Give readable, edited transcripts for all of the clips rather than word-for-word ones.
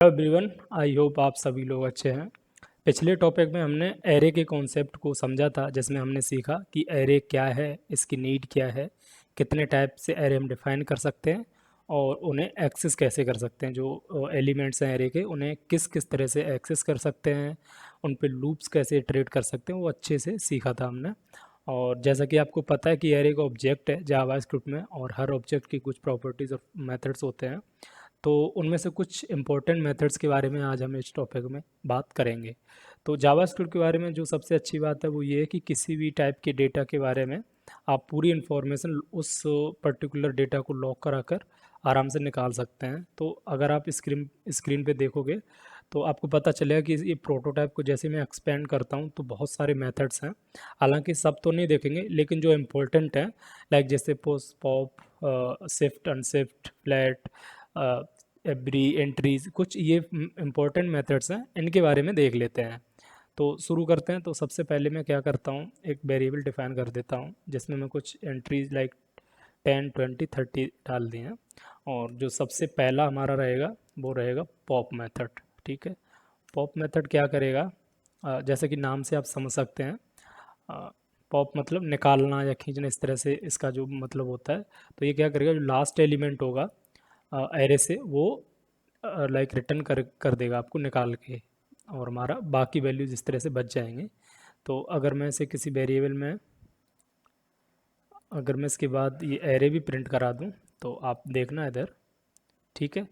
Hello everyone, I hope आप सभी लोग अच्छे हैं। पिछले टॉपिक में हमने एरे के कॉन्सेप्ट को समझा था, जिसमें हमने सीखा कि एरे क्या है, इसकी नीड क्या है, कितने टाइप से एरे हम डिफाइन कर सकते हैं और उन्हें एक्सेस कैसे कर सकते हैं। जो एलिमेंट्स हैं एरे के, उन्हें किस किस तरह से एक्सेस कर सकते हैं, उन पे लूप्स कैसे इटरेट कर सकते हैं, वो अच्छे से सीखा था हमने। और जैसा कि आपको पता है कि एरे का ऑब्जेक्ट है जावास्क्रिप्ट में, और हर ऑब्जेक्ट की कुछ प्रॉपर्टीज़ और मेथड्स होते हैं। तो उनमें से कुछ इंपॉर्टेंट मेथड्स के बारे में आज हम इस टॉपिक में बात करेंगे। तो जावास्क्रिप्ट के बारे में जो सबसे अच्छी बात है वो ये है कि किसी भी टाइप के डेटा के बारे में आप पूरी इन्फॉर्मेशन उस पर्टिकुलर डेटा को लॉक करा कर आराम से निकाल सकते हैं। तो अगर आप स्क्रीन पे देखोगे तो आपको पता चलेगा कि ये प्रोटोटाइप को जैसे मैं एक्सपेंड करता हूँ तो बहुत सारे मेथड्स हैं। हालांकि सब तो नहीं देखेंगे, लेकिन जो इम्पोर्टेंट हैं, लाइक जैसे post, pop, shift, unshift, flat, every, entries, कुछ ये इम्पोर्टेंट मेथड्स हैं, इनके बारे में देख लेते हैं। तो शुरू करते हैं। तो सबसे पहले मैं क्या करता हूँ, एक वेरिएबल डिफाइन कर देता हूँ जिसमें मैं कुछ एंट्रीज लाइक 10, 20, 30 डाल दी हैं। और जो सबसे पहला हमारा रहेगा वो रहेगा पॉप मेथड। ठीक है, पॉप मेथड क्या करेगा, जैसे कि नाम से आप समझ सकते हैं, पॉप मतलब निकालना या खींचना, इस तरह से इसका जो मतलब होता है। तो ये क्या करेगा, जो लास्ट एलिमेंट होगा एरे से, वो लाइक रिटर्न कर देगा आपको निकाल के, और हमारा बाकी वैल्यूज इस तरह से बच जाएंगे। तो अगर मैं इसे किसी वेरिएबल में, अगर मैं इसके बाद ये एरे भी प्रिंट करा दूं, तो आप देखना इधर। ठीक है,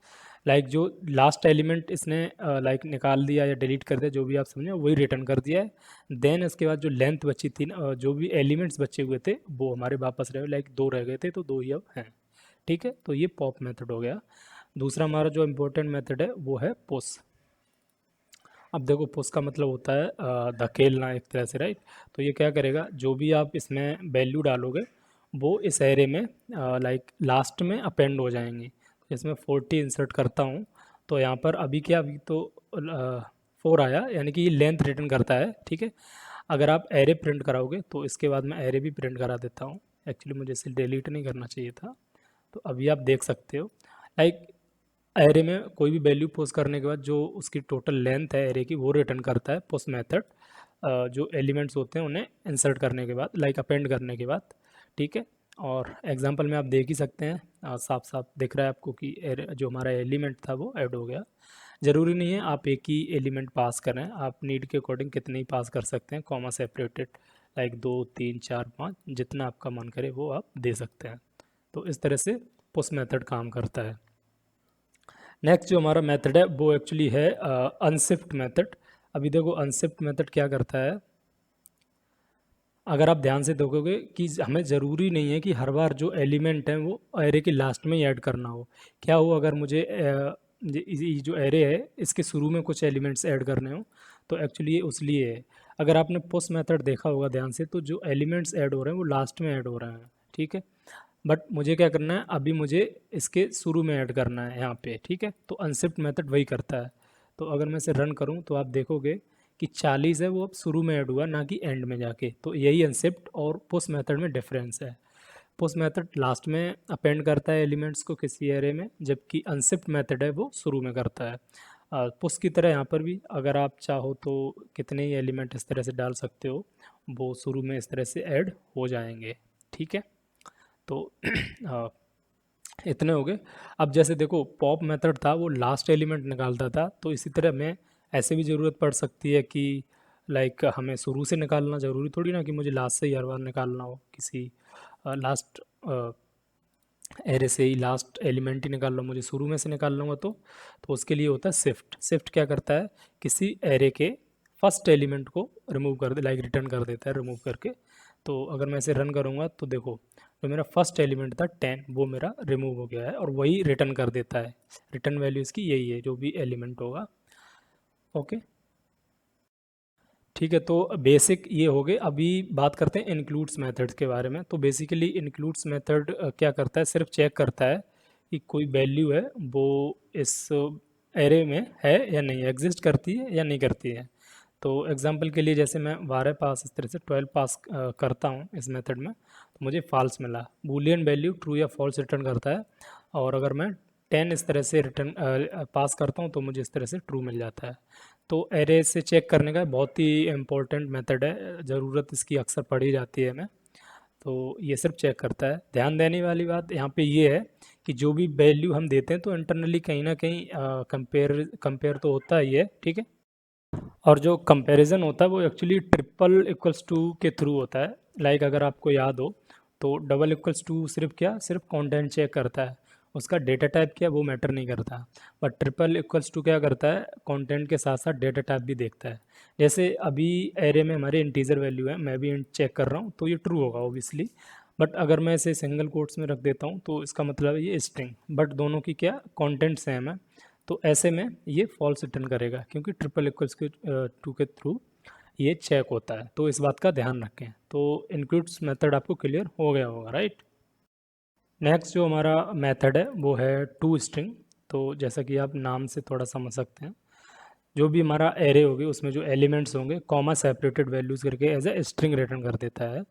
लाइक जो लास्ट एलिमेंट इसने लाइक निकाल दिया या डिलीट कर दिया, जो भी आप समझे, वही रिटर्न कर दिया है। देन इसके बाद जो लेंथ बची थी ना, जो भी एलिमेंट्स बचे हुए थे वो हमारे वापस रहे, लाइक 2 रह गए थे तो 2 ही अब हैं। ठीक है, तो ये पॉप मेथड हो गया। दूसरा हमारा जो इम्पोर्टेंट मेथड है वो है पुश। अब देखो, पुश का मतलब होता है धकेलना एक तरह से, राइट। तो ये क्या करेगा, जो भी आप इसमें वैल्यू डालोगे वो इस एरे में लाइक लास्ट में अपेंड हो जाएंगी। इसमें 40 इंसर्ट करता हूँ, तो यहाँ पर अभी क्या, अभी तो 4 आया, यानी कि ये लेंथ रिटर्न करता है। ठीक है, अगर आप एरे प्रिंट कराओगे तो इसके बाद मैं एरे भी प्रिंट करा देता हूँ। एक्चुअली मुझे इसे डिलीट नहीं करना चाहिए था। तो अभी आप देख सकते हो, लाइक एरे में कोई भी वैल्यू पोस्ट करने के बाद जो उसकी टोटल लेंथ है एरे की, वो रिटर्न करता है पोस्ट मेथड, जो एलिमेंट्स होते हैं उन्हें इंसर्ट करने के बाद, लाइक अपेंड करने के बाद। ठीक है, और एग्जांपल में आप देख ही सकते हैं, साफ साफ दिख रहा है आपको कि जो हमारा एलिमेंट था वो ऐड हो गया। ज़रूरी नहीं है आप एक ही एलिमेंट पास करें, आप नीड के अकॉर्डिंग कितने ही पास कर सकते हैं, कॉमा सेपरेटेड, लाइक 2, 3, 4, 5, जितना आपका मन करे वो आप दे सकते हैं। तो इस तरह से पुश मेथड काम करता है। नेक्स्ट जो हमारा मेथड है वो एक्चुअली है अनशिफ्ट मेथड। अभी देखो, अनशिफ्ट मेथड क्या करता है, अगर आप ध्यान से देखोगे कि हमें ज़रूरी नहीं है कि हर बार जो एलिमेंट है वो एरे के लास्ट में ही ऐड करना हो। क्या हो, अगर मुझे ये जो एरे है इसके शुरू में कुछ एलिमेंट्स ऐड करने हो, तो एक्चुअली ये उस लिए है। अगर आपने पुश मेथड देखा होगा ध्यान से, तो जो एलिमेंट्स ऐड हो रहे हैं वो लास्ट में ऐड हो रहे हैं। ठीक है, बट मुझे क्या करना है, अभी मुझे इसके शुरू में ऐड करना है यहाँ पे। ठीक है, तो अनशिफ्ट मेथड वही करता है। तो अगर मैं इसे रन करूँ तो आप देखोगे कि 40 है वो अब शुरू में ऐड हुआ, ना कि एंड में जाके। तो यही अनशिफ्ट और पुश मेथड में डिफरेंस है। पुश मेथड लास्ट में अपेंड करता है एलिमेंट्स को किसी एरे में, जबकि अनशिफ्ट मेथड है वो शुरू में करता है। पुश की तरह यहाँ पर भी अगर आप चाहो तो कितने ही एलिमेंट इस तरह से डाल सकते हो, वो शुरू में इस तरह से ऐड हो जाएंगे। ठीक है, तो इतने हो गए। अब जैसे देखो, पॉप मेथड था वो लास्ट एलिमेंट निकालता था, तो इसी तरह में ऐसे भी ज़रूरत पड़ सकती है कि लाइक हमें शुरू से निकालना, ज़रूरी थोड़ी ना कि मुझे लास्ट से ही हर बार निकालना हो। किसी लास्ट एरे से ही लास्ट एलिमेंट ही निकाल लो, मुझे शुरू में से निकाल लूँगा तो उसके लिए होता है शिफ्ट। शिफ्ट क्या करता है, किसी एरे के फर्स्ट एलिमेंट को रिमूव कर दे, लाइक रिटर्न कर देता है रिमूव करके। तो अगर मैं इसे रन करूँगा तो देखो, जो मेरा फर्स्ट एलिमेंट था 10, वो मेरा रिमूव हो गया है और वही रिटर्न कर देता है। रिटर्न वैल्यू इसकी यही है, जो भी एलिमेंट होगा। ओके, ठीक है, तो बेसिक ये हो गए। अभी बात करते हैं इंक्लूड्स मेथड्स के बारे में। तो बेसिकली इंक्लूड्स मेथड क्या करता है, सिर्फ चेक करता है कि कोई वैल्यू है वो इस एरे में है या नहीं, एग्जिस्ट करती है या नहीं करती है। तो एग्जांपल के लिए, जैसे मैं 12 पास, इस तरह से 12 पास करता हूँ इस मेथड में, तो मुझे फॉल्स मिला। बूलियन वैल्यू ट्रू या फॉल्स रिटर्न करता है। और अगर मैं 10 इस तरह से रिटर्न पास करता हूँ तो मुझे इस तरह से ट्रू मिल जाता है। तो एरे से चेक करने का बहुत ही इम्पोर्टेंट मेथड है, ज़रूरत इसकी अक्सर पड़ी जाती है हमें। तो ये सिर्फ चेक करता है। ध्यान देने वाली बात यहाँ पे ये है कि जो भी वैल्यू हम देते हैं तो इंटरनली कहीं ना कहीं कंपेयर तो होता ही है, ठीक है। और जो कंपैरिजन होता है वो एक्चुअली ट्रिपल इक्वल्स टू के थ्रू होता है। लाइक अगर आपको याद हो तो डबल इक्वल्स टू सिर्फ क्या, सिर्फ कंटेंट चेक करता है, उसका डेटा टाइप क्या वो मैटर नहीं करता। बट ट्रिपल इक्वल्स टू क्या करता है, कंटेंट के साथ साथ डेटा टाइप भी देखता है। जैसे अभी एरे में हमारे इंटीजर वैल्यू है, मैं भी इंट चेक कर रहा हूँ तो ये ट्रू होगा ओबियसली। बट अगर मैं इसे सिंगल कोट्स में रख देता हूँ तो इसका मतलब है ये स्ट्रिंग, बट दोनों की क्या कंटेंट सेम है। तो ऐसे में ये फॉल्स रिटर्न करेगा क्योंकि ट्रिपल इक्वल्स के टू के थ्रू ये चेक होता है। तो इस बात का ध्यान रखें। तो इंक्लूड्स मेथड आपको क्लियर हो गया होगा, राइट। नेक्स्ट जो हमारा मेथड है वो है टू स्ट्रिंग। तो जैसा कि आप नाम से थोड़ा समझ सकते हैं, जो भी हमारा एरे होगी उसमें जो एलिमेंट्स होंगे कॉमा सेपरेटेड वैल्यूज़ करके एज ए स्ट्रिंग रिटर्न कर देता है।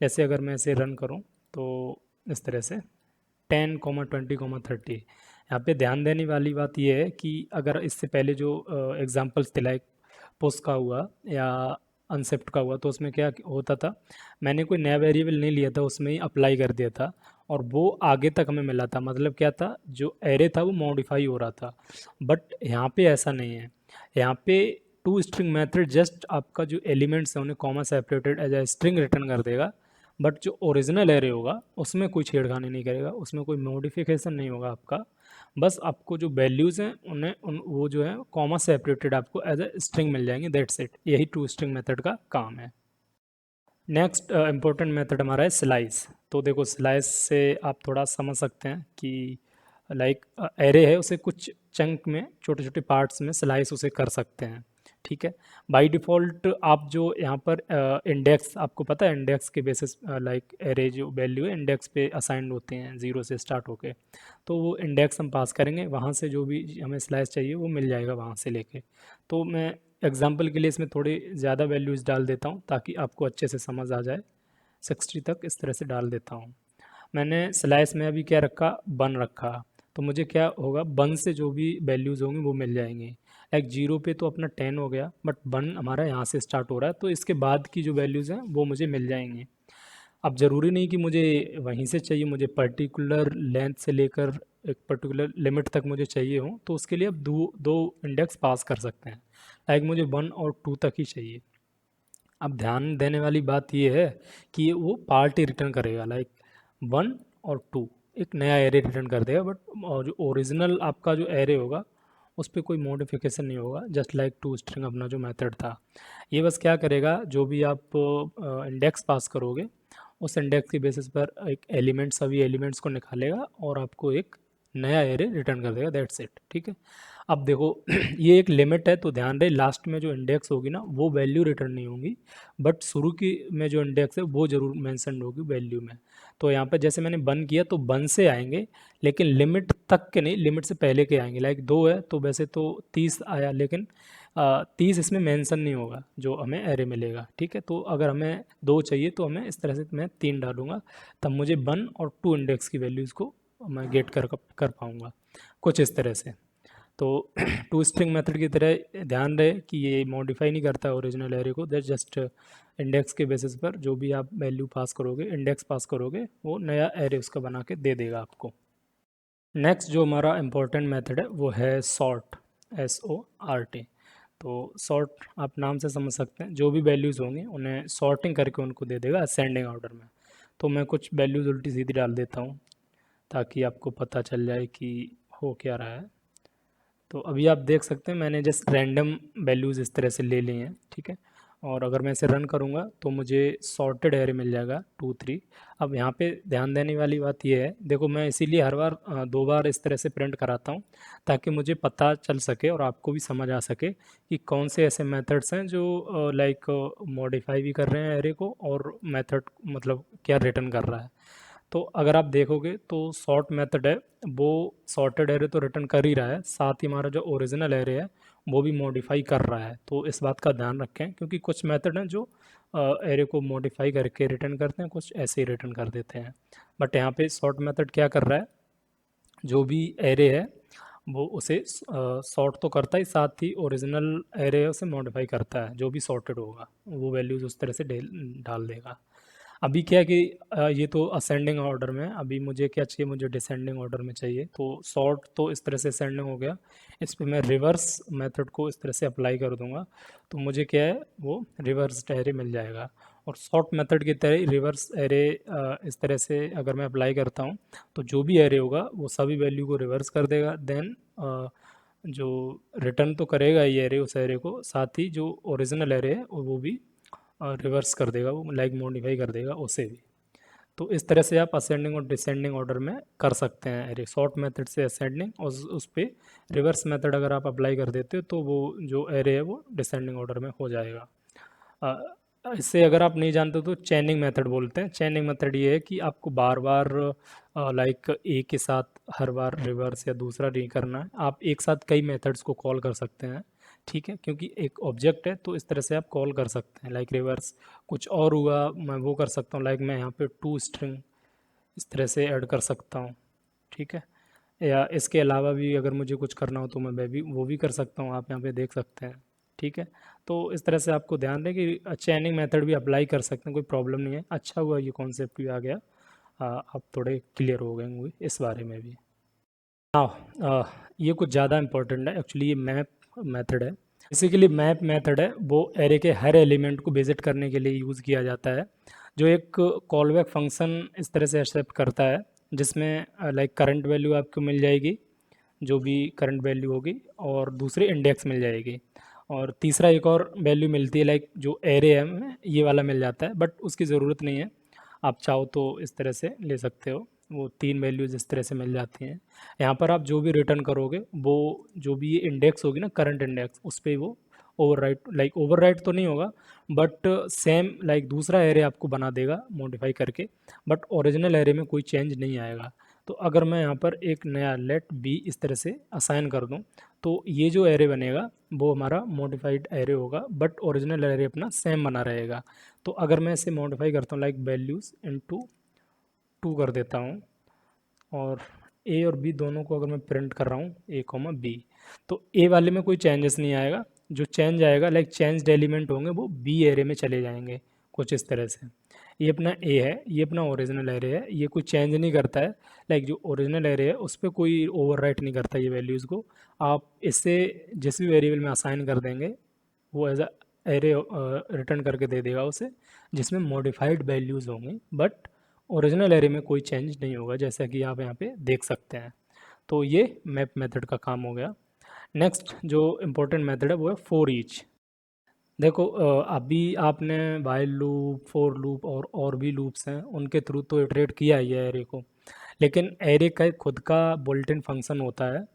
जैसे अगर मैं इसे रन करूं तो इस तरह से 10, 20, 30। यहाँ पे ध्यान देने वाली बात यह है कि अगर इससे पहले जो एग्जांपल्स थे लाइक पुश का हुआ या अनसेप्ट का हुआ तो उसमें क्या होता था, मैंने कोई नया वेरिएबल नहीं लिया था, उसमें ही अप्लाई कर दिया था और वो आगे तक हमें मिला था। मतलब क्या था, जो एरे था वो मॉडिफाई हो रहा था। बट यहाँ पे ऐसा नहीं है। यहाँ पे टू स्ट्रिंग मेथड जस्ट आपका जो एलिमेंट्स है उन्हें comma separated as a string return कर देगा। बट जो ओरिजिनल एरे होगा उसमें कोई छेड़खानी नहीं करेगा, उसमें कोई मॉडिफिकेशन नहीं होगा आपका। बस आपको जो वैल्यूज़ हैं उन्हें वो जो है कॉमा सेपरेटेड आपको एज ए स्ट्रिंग मिल जाएंगे, दैट्स इट। यही टू स्ट्रिंग मेथड का काम है। नेक्स्ट इम्पोर्टेंट मेथड हमारा है स्लाइस। तो देखो स्लाइस से आप थोड़ा समझ सकते हैं कि लाइक एरे है उसे कुछ चंक में, छोटे छोटे पार्ट्स में स्लाइस उसे कर सकते हैं, ठीक है। बाय डिफ़ॉल्ट आप जो यहाँ पर इंडेक्स, आपको पता है इंडेक्स के बेसिस लाइक एरे जो वैल्यू है इंडेक्स पे असाइंड होते हैं, ज़ीरो से स्टार्ट होके। तो वो इंडेक्स हम पास करेंगे, वहाँ से जो भी हमें स्लाइस चाहिए वो मिल जाएगा वहाँ से लेके। तो मैं एग्जाम्पल के लिए इसमें थोड़ी ज़्यादा वैल्यूज़ डाल देता हूँ ताकि आपको अच्छे से समझ आ जाए। 60 तक इस तरह से डाल देता हूँ। मैंने स्लाइस में अभी क्या रखा, बन रखा। तो मुझे क्या होगा, बन से जो भी वैल्यूज़ होंगी वो मिल जाएंगी। लाइक जीरो पे तो अपना 10 हो गया, बट बन हमारा यहाँ से स्टार्ट हो रहा है तो इसके बाद की जो वैल्यूज़ हैं वो मुझे मिल जाएंगी। अब ज़रूरी नहीं कि मुझे वहीं से चाहिए, मुझे पर्टिकुलर लेंथ से लेकर एक पर्टिकुलर लिमिट तक मुझे चाहिए हो तो उसके लिए अब दो दो इंडेक्स पास कर सकते हैं। लाइक मुझे 1 और 2 तक ही चाहिए। अब ध्यान देने वाली बात ये है कि ये वो पार्ट ही रिटर्न करेगा, लाइक 1 और 2 एक नया एरे रिटर्न कर देगा। बट जो ओरिजिनल आपका जो एरे होगा उस पर कोई मॉडिफिकेशन नहीं होगा, जस्ट लाइक टू स्ट्रिंग अपना जो मेथड था। ये बस क्या करेगा, जो भी आप इंडेक्स पास करोगे उस इंडेक्स की बेसिस पर एक एलिमेंट, सभी एलिमेंट्स को निकालेगा और आपको एक नया एरे रिटर्न कर देगा, दैट्स इट, ठीक है। अब देखो ये एक लिमिट है तो ध्यान रहे लास्ट में जो इंडेक्स होगी ना वो वैल्यू रिटर्न नहीं होगी, बट शुरू की में जो इंडेक्स है वो जरूर मेंशन होगी वैल्यू में। तो यहाँ पे जैसे मैंने बन किया तो बन से आएंगे, लेकिन लिमिट तक के नहीं, लिमिट से पहले के आएंगे। लाइक 2 है तो वैसे तो 30 आया, लेकिन 30 इसमें मेंशन नहीं होगा जो हमें एरे मिलेगा, ठीक है। तो अगर हमें 2 चाहिए तो हमें इस तरह से मैं 3 डालूंगा, तब मुझे 1 और 2 इंडेक्स की वैल्यूज़ को मैं गेट कर पाऊँगा, कुछ इस तरह से। तो टू स्ट्रिंग मेथड की तरह ध्यान रहे कि ये मॉडिफाई नहीं करता ओरिजिनल एरे को, दैट जस्ट इंडेक्स के बेसिस पर जो भी आप वैल्यू पास करोगे, इंडेक्स पास करोगे, वो नया एरे उसका बना के दे देगा आपको। नेक्स्ट जो हमारा इम्पोर्टेंट मेथड है वो है सॉर्ट, SORT। तो सॉर्ट आप नाम से समझ सकते हैं, जो भी वैल्यूज़ होंगी उन्हें सॉर्टिंग करके उनको दे देगा असेंडिंग ऑर्डर में। तो मैं कुछ वैल्यूज़ उल्टी सीधी डाल देता हूँ ताकि आपको पता चल जाए कि हो क्या रहा है। तो अभी आप देख सकते हैं मैंने जस्ट रैंडम वैल्यूज़ इस तरह से ले ली हैं, ठीक है। और अगर मैं इसे रन करूँगा तो मुझे सॉर्टेड एरे मिल जाएगा 2 3। अब यहाँ पे ध्यान देने वाली बात ये है, देखो मैं इसीलिए हर बार 2 बार इस तरह से प्रिंट कराता हूँ ताकि मुझे पता चल सके और आपको भी समझ आ सके कि कौन से ऐसे मेथड्स हैं जो लाइक मॉडिफाई भी कर रहे हैं एरे को और मेथड मतलब क्या रिटर्न कर रहा है। तो अगर आप देखोगे तो सॉर्ट मेथड है वो सॉर्टेड एरे तो रिटर्न कर ही रहा है, साथ ही हमारा जो ओरिजिनल एरे है वो भी मॉडिफाई कर रहा है। तो इस बात का ध्यान रखें क्योंकि कुछ मेथड हैं जो एरे को मॉडिफाई करके रिटर्न करते हैं, कुछ ऐसे ही रिटर्न कर देते हैं। बट यहाँ पे सॉर्ट मेथड क्या कर रहा है, जो भी एरे है वो उसे सॉर्ट तो करता ही, साथ ही ओरिजिनल एरे उसे मॉडिफाई करता है, जो भी सॉर्टेड होगा वो वैल्यूज़ उस तरह से डाल देगा। अभी क्या है कि ये तो असेंडिंग ऑर्डर में है, अभी मुझे क्या चाहिए, मुझे डिसेंडिंग ऑर्डर में चाहिए। तो सॉर्ट तो इस तरह से असेंडिंग हो गया, इस पे मैं रिवर्स मेथड को इस तरह से अप्लाई कर दूंगा, तो मुझे क्या है वो रिवर्स एरे मिल जाएगा। और सॉर्ट मेथड की तरह रिवर्स एरे इस तरह से अगर मैं अप्लाई करता हूँ, तो जो भी एरे होगा वो सभी वैल्यू को रिवर्स कर देगा, देन जो रिटर्न तो करेगा ये एरे उस एरे को, साथ ही जो ओरिजिनल एरे है वो भी रिवर्स कर देगा, वो लाइक मॉडिफाई कर देगा उसे भी। तो इस तरह से आप असेंडिंग और डिसेंडिंग ऑर्डर में कर सकते हैं एरे। शॉर्ट मेथड से असेंडिंग और उस पर रिवर्स मेथड अगर आप अप्लाई कर देते हो तो वो जो एरे है वो डिसेंडिंग ऑर्डर में हो जाएगा। इससे अगर आप नहीं जानते तो चैनिंग मेथड बोलते हैं। चैनिंग मेथड ये है कि आपको बार बार लाइक एक के साथ हर बार रिवर्स या दूसरा नहीं करना है, आप एक साथ कई मेथड्स को कॉल कर सकते हैं, ठीक है, क्योंकि एक ऑब्जेक्ट है तो इस तरह से आप कॉल कर सकते हैं। लाइक रिवर्स कुछ और हुआ, मैं वो कर सकता हूँ, लाइक मैं यहाँ पे टू स्ट्रिंग इस तरह से ऐड कर सकता हूँ, ठीक है। या इसके अलावा भी अगर मुझे कुछ करना हो तो मैं भी वो भी कर सकता हूँ, आप यहाँ पे देख सकते हैं, ठीक है। तो इस तरह से आपको ध्यान दें कि चैनिंग मेथड भी अप्लाई कर सकते हैं, कोई प्रॉब्लम नहीं है। अच्छा हुआ ये कॉन्सेप्ट भी आ गया, आप थोड़े क्लियर हो गए होंगे इस बारे में भी। हाँ, ये कुछ ज़्यादा इंपॉर्टेंट है एक्चुअली, ये मैप मेथड है। बेसिकली मैप मेथड है वो एरे के हर एलिमेंट को विजिट करने के लिए यूज़ किया जाता है, जो एक कॉलबैक फंक्शन इस तरह से एक्सेप्ट करता है, जिसमें लाइक करंट वैल्यू आपको मिल जाएगी, जो भी करंट वैल्यू होगी, और दूसरी इंडेक्स मिल जाएगी, और तीसरा एक और वैल्यू मिलती है, लाइक जो एरे है हमें ये वाला मिल जाता है, बट उसकी ज़रूरत नहीं है, आप चाहो तो इस तरह से ले सकते हो। वो तीन वैल्यूज इस तरह से मिल जाती हैं। यहाँ पर आप जो भी रिटर्न करोगे वो जो भी ये इंडेक्स होगी ना, करंट इंडेक्स, उस पर वो ओवरराइट, लाइक ओवरराइट तो नहीं होगा, बट सेम लाइक दूसरा एरे आपको बना देगा मॉडिफाई करके, बट ओरिजिनल एरे में कोई चेंज नहीं आएगा। तो अगर मैं यहाँ पर एक नया लेट बी इस तरह से असाइन कर दूँ, तो ये जो एरे बनेगा वो हमारा मॉडिफाइड एरे होगा, बट ओरिजिनल एरे अपना सेम बना रहेगा। तो अगर मैं इसे मॉडिफाई करता हूँ, लाइक वैल्यूज़ इनटू 2 कर देता हूँ, और ए और बी दोनों को अगर मैं प्रिंट कर रहा हूँ ए कॉमा बी, तो ए वाले में कोई चेंजेस नहीं आएगा, जो चेंज आएगा लाइक चेंज्ड एलिमेंट होंगे वो बी एरे में चले जाएंगे, कुछ इस तरह से। ये अपना ए है, ये अपना ओरिजिनल एरे है, ये कोई चेंज नहीं करता है, लाइक जो ओरिजिनल एरे है उस पर कोई ओवरराइट नहीं करता ये वैल्यूज़ को। आप इससे जिस भी वेरिएबल में असाइन कर देंगे वो एज अ एरे रिटर्न करके दे देगा उसे, जिसमें मॉडिफाइड वैल्यूज़ होंगी, बट ओरिजिनल एरे में कोई चेंज नहीं होगा, जैसा कि आप यहाँ पे देख सकते हैं। तो ये मैप मेथड का काम हो गया। नेक्स्ट जो इम्पोर्टेंट मेथड है वो है फॉर ईच। देखो अभी आपने वाइल लूप, फोर लूप और भी लूप्स हैं उनके थ्रू तो इटरेट किया ही है एरे को, लेकिन एरे का एक खुद का बुल्ट इन फंक्शन होता है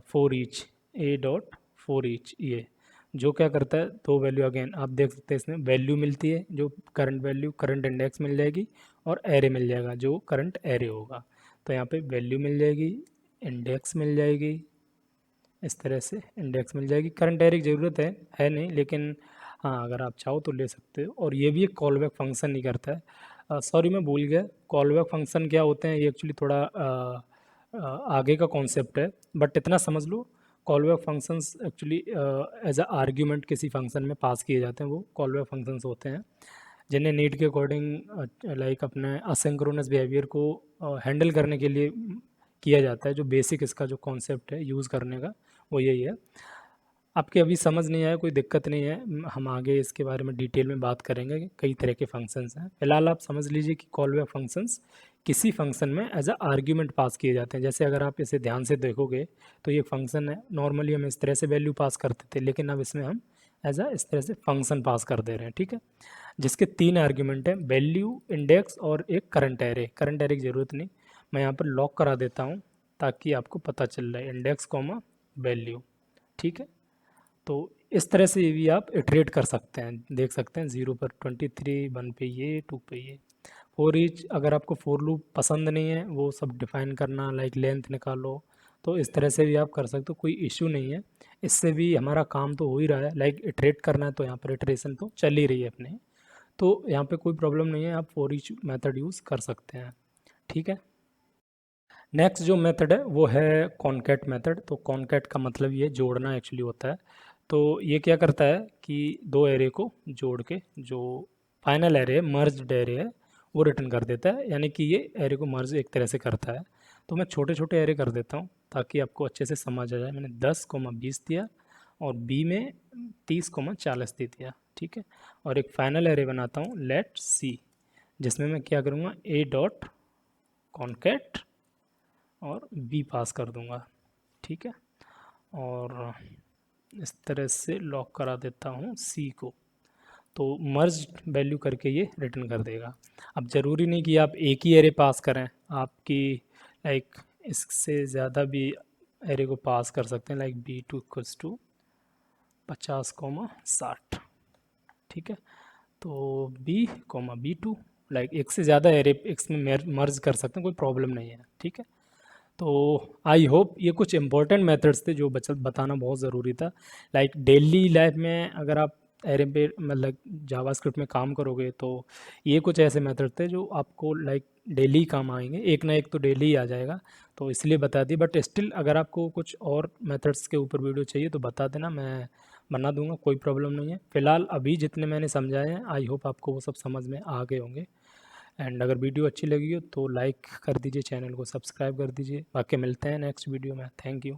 for each, A dot for each, ये जो क्या करता है, दो वैल्यू अगेन आप देख सकते हैं, इसमें वैल्यू मिलती है जो करंट वैल्यू, करंट इंडेक्स मिल जाएगी, और एरे मिल जाएगा जो करंट एरे होगा। तो यहाँ पे वैल्यू मिल जाएगी, इंडेक्स मिल जाएगी, इस तरह से इंडेक्स मिल जाएगी। करंट एरे की ज़रूरत है नहीं, लेकिन हाँ अगर आप चाहो तो ले सकते हो। और ये भी एक कॉल बैक फंक्शन नहीं करता है, सॉरी मैं भूल गया, कॉल बैक फंक्शन क्या होते हैं, ये एक्चुअली थोड़ा आगे का कॉन्सेप्ट है, बट इतना समझ लो, callback functions actually as a argument किसी फंक्शन में पास किए जाते हैं, वो कॉल बैक फंक्शंस होते हैं, जिन्हें नीड के अकॉर्डिंग लाइक अपने असिंक्रोनस बिहेवियर को हैंडल करने के लिए किया जाता है। जो बेसिक इसका जो कॉन्सेप्ट है यूज़ करने का वो यही है। आपके अभी समझ नहीं आया कोई दिक्कत नहीं है, हम आगे इसके बारे में डिटेल में बात करेंगे कि कई तरह के फंक्शंस हैं। फिलहाल आप समझ लीजिए कि कॉल बैक फंक्शंस किसी फंक्शन में एज अ आर्ग्यूमेंट पास किए जाते हैं। जैसे अगर आप इसे ध्यान से देखोगे तो ये फंक्शन है, नॉर्मली हम इस तरह से वैल्यू पास करते थे, लेकिन अब इसमें हम एज अ इस तरह से फंक्शन पास कर दे रहे हैं, ठीक है, जिसके तीन आर्ग्यूमेंट हैं, वैल्यू, इंडेक्स और एक करंट एरे। करंट एरे की ज़रूरत नहीं, मैं यहाँ पर लॉक करा देता हूँ ताकि आपको पता चल रहा है, इंडेक्स कॉमा वैल्यू, ठीक है। तो इस तरह से भी आप इटरेट कर सकते हैं, देख सकते हैं 0 पर 23, 1 पे ये, 2 पे ये। फॉर ईच अगर आपको फॉर लूप पसंद नहीं है वो सब डिफाइन करना, लाइक लेंथ निकालो, तो इस तरह से भी आप कर सकते हो, कोई इशू नहीं है। इससे भी हमारा काम तो हो ही रहा है, लाइक इटरेट करना है तो यहाँ पर इटरेशन तो चल ही रही है अपने, तो यहाँ पे कोई प्रॉब्लम नहीं है, आप फॉर ईच मेथड यूज़ कर सकते हैं, ठीक है। नेक्स्ट जो मेथड है वो है कॉनकैट मेथड। तो कॉनकैट का मतलब ये जोड़ना एक्चुअली होता है। तो ये क्या करता है कि दो एरे को जोड़ के जो फाइनल एरे है, मर्ज्ड एरे है, वो रिटर्न कर देता है, यानी कि ये एरे को मर्ज एक तरह से करता है। तो मैं छोटे छोटे एरे कर देता हूँ ताकि आपको अच्छे से समझ आ जाए। मैंने 10,20 दिया और बी में 30,40 दे दिया, ठीक है। और एक फाइनल एरे बनाता हूँ लेट सी, जिसमें मैं क्या करूँगा, ए डॉट कॉनकैट और बी पास कर दूंगा, ठीक है। और इस तरह से लॉक करा देता हूँ सी को, तो मर्ज वैल्यू करके ये रिटर्न कर देगा। अब ज़रूरी नहीं कि आप एक ही एरे पास करें, आपकी लाइक इससे ज़्यादा भी एरे को पास कर सकते हैं, लाइक B2 = 50,60, ठीक है। तो B, B2 लाइक एक से ज़्यादा एरे इसमें मर्ज कर सकते हैं, कोई प्रॉब्लम नहीं है, ठीक है। तो आई होप ये कुछ इंपॉर्टेंट मेथड्स थे जो बताना बहुत ज़रूरी था। लाइक डेली लाइफ में अगर आप एरे पे मतलब जावास्क्रिप्ट में काम करोगे तो ये कुछ ऐसे मेथड थे जो आपको लाइक डेली काम आएंगे, एक ना एक तो डेली ही आ जाएगा, तो इसलिए बता दी। बट स्टिल अगर आपको कुछ और मेथड्स के ऊपर वीडियो चाहिए तो बता देना, मैं बना दूंगा, कोई प्रॉब्लम नहीं है। फिलहाल अभी जितने मैंने समझाए हैं आई होप आपको वो सब समझ में आ गए होंगे। एंड अगर वीडियो अच्छी लगी हो तो लाइक कर दीजिए, चैनल को सब्सक्राइब कर दीजिए। बाकी मिलते हैं नेक्स्ट वीडियो में। Thank you.